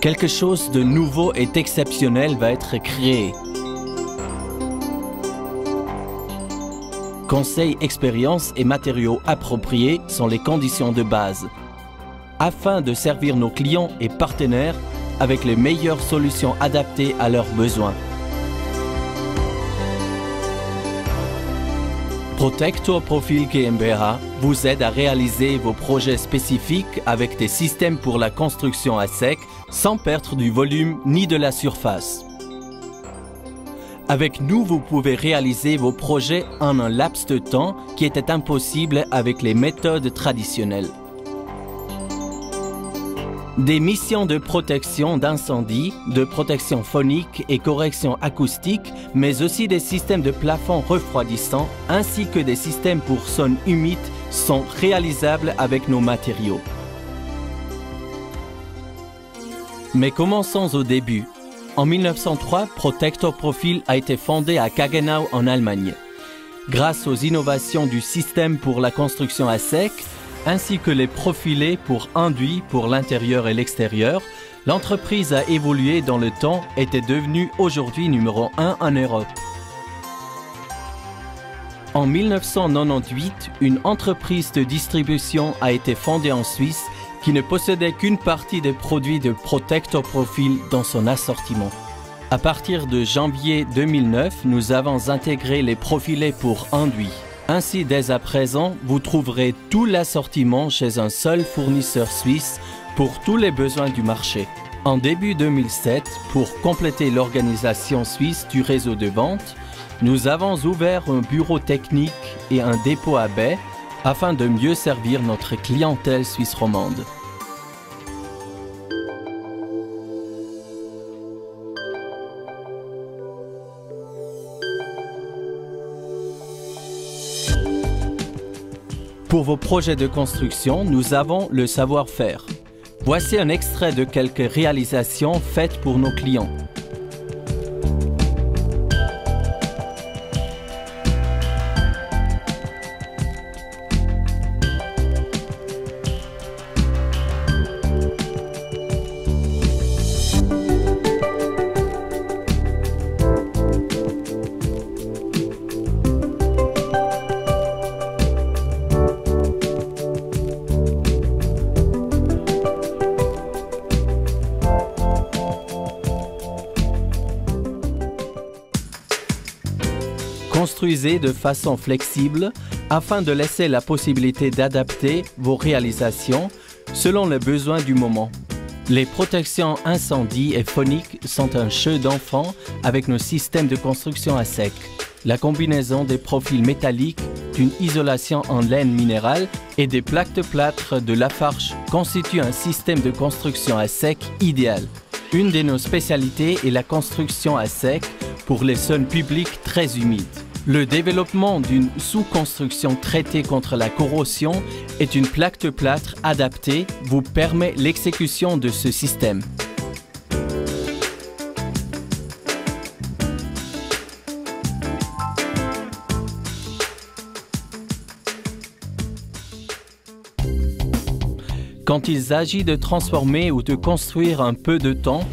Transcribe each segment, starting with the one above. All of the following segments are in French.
Quelque chose de nouveau et exceptionnel va être créé. Conseils, expériences et matériaux appropriés sont les conditions de base, afin de servir nos clients et partenaires avec les meilleures solutions adaptées à leurs besoins. Protector Profil GmbH vous aide à réaliser vos projets spécifiques avec des systèmes pour la construction à sec sans perdre du volume ni de la surface. Avec nous, vous pouvez réaliser vos projets en un laps de temps qui était impossible avec les méthodes traditionnelles. Des missions de protection d'incendie, de protection phonique et correction acoustique, mais aussi des systèmes de plafond refroidissants ainsi que des systèmes pour zones humides sont réalisables avec nos matériaux. Mais commençons au début. En 1903, Protector Profil a été fondé à Kagenau en Allemagne. Grâce aux innovations du système pour la construction à sec, ainsi que les profilés pour enduits pour l'intérieur et l'extérieur, l'entreprise a évolué dans le temps et est devenue aujourd'hui numéro 1 en Europe. En 1998, une entreprise de distribution a été fondée en Suisse qui ne possédait qu'une partie des produits de Protector Profil dans son assortiment. À partir de janvier 2009, nous avons intégré les profilés pour enduits. Ainsi, dès à présent, vous trouverez tout l'assortiment chez un seul fournisseur suisse pour tous les besoins du marché. En début 2007, pour compléter l'organisation suisse du réseau de vente, nous avons ouvert un bureau technique et un dépôt à baies afin de mieux servir notre clientèle suisse romande. Pour vos projets de construction, nous avons le savoir-faire. Voici un extrait de quelques réalisations faites pour nos clients. Construisez de façon flexible afin de laisser la possibilité d'adapter vos réalisations selon les besoins du moment. Les protections incendie et phoniques sont un jeu d'enfant avec nos systèmes de construction à sec. La combinaison des profils métalliques, d'une isolation en laine minérale et des plaques de plâtre de Lafarge constitue un système de construction à sec idéal. Une de nos spécialités est la construction à sec pour les zones publiques très humides. Le développement d'une sous-construction traitée contre la corrosion et une plaque de plâtre adaptée vous permet l'exécution de ce système. Quand il s'agit de transformer ou de construire un peu de temps,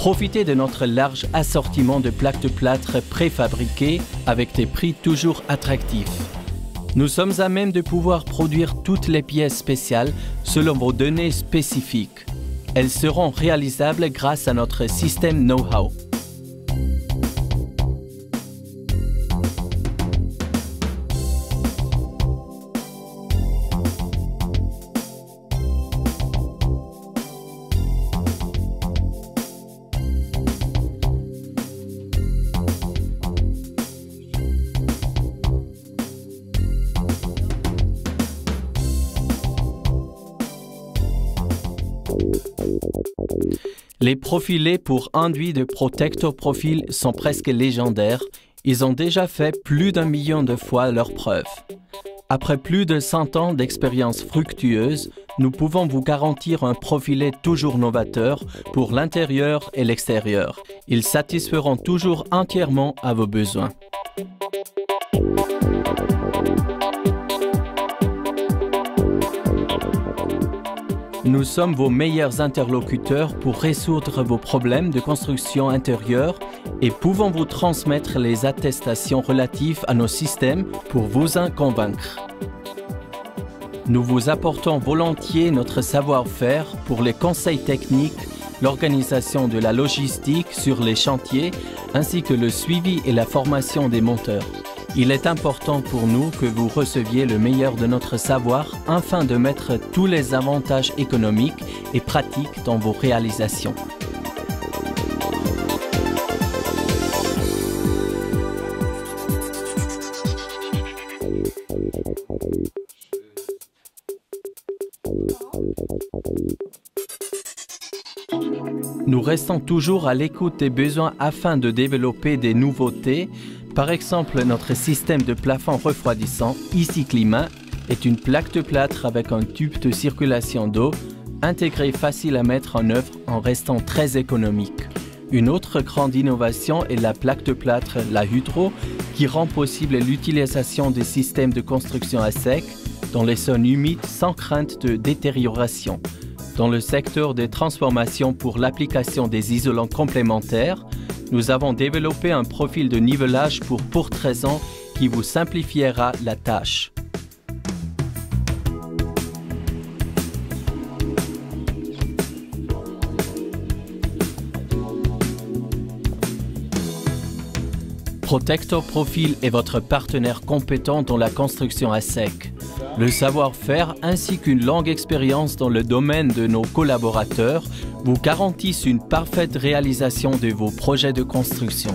profitez de notre large assortiment de plaques de plâtre préfabriquées avec des prix toujours attractifs. Nous sommes à même de pouvoir produire toutes les pièces spéciales selon vos données spécifiques. Elles seront réalisables grâce à notre système know-how. Les profilés pour enduits de Protector Profil sont presque légendaires. Ils ont déjà fait plus d'1 million de fois leurs preuves. Après plus de 100 ans d'expérience fructueuse, nous pouvons vous garantir un profilé toujours novateur pour l'intérieur et l'extérieur. Ils satisferont toujours entièrement à vos besoins. nous sommes vos meilleurs interlocuteurs pour résoudre vos problèmes de construction intérieure et pouvons vous transmettre les attestations relatives à nos systèmes pour vous en convaincre. Nous vous apportons volontiers notre savoir-faire pour les conseils techniques, l'organisation de la logistique sur les chantiers, ainsi que le suivi et la formation des monteurs. Il est important pour nous que vous receviez le meilleur de notre savoir afin de mettre tous les avantages économiques et pratiques dans vos réalisations. Nous restons toujours à l'écoute des besoins afin de développer des nouveautés. Par exemple, notre système de plafond refroidissant Easy Climat est une plaque de plâtre avec un tube de circulation d'eau intégré facile à mettre en œuvre en restant très économique. Une autre grande innovation est la plaque de plâtre, la Hydro, qui rend possible l'utilisation des systèmes de construction à sec dans les zones humides sans crainte de détérioration. Dans le secteur des transformations pour l'application des isolants complémentaires, nous avons développé un profil de nivelage pour porte-raison qui vous simplifiera la tâche. Protector Profil est votre partenaire compétent dans la construction à sec. Le savoir-faire ainsi qu'une longue expérience dans le domaine de nos collaborateurs vous garantissent une parfaite réalisation de vos projets de construction.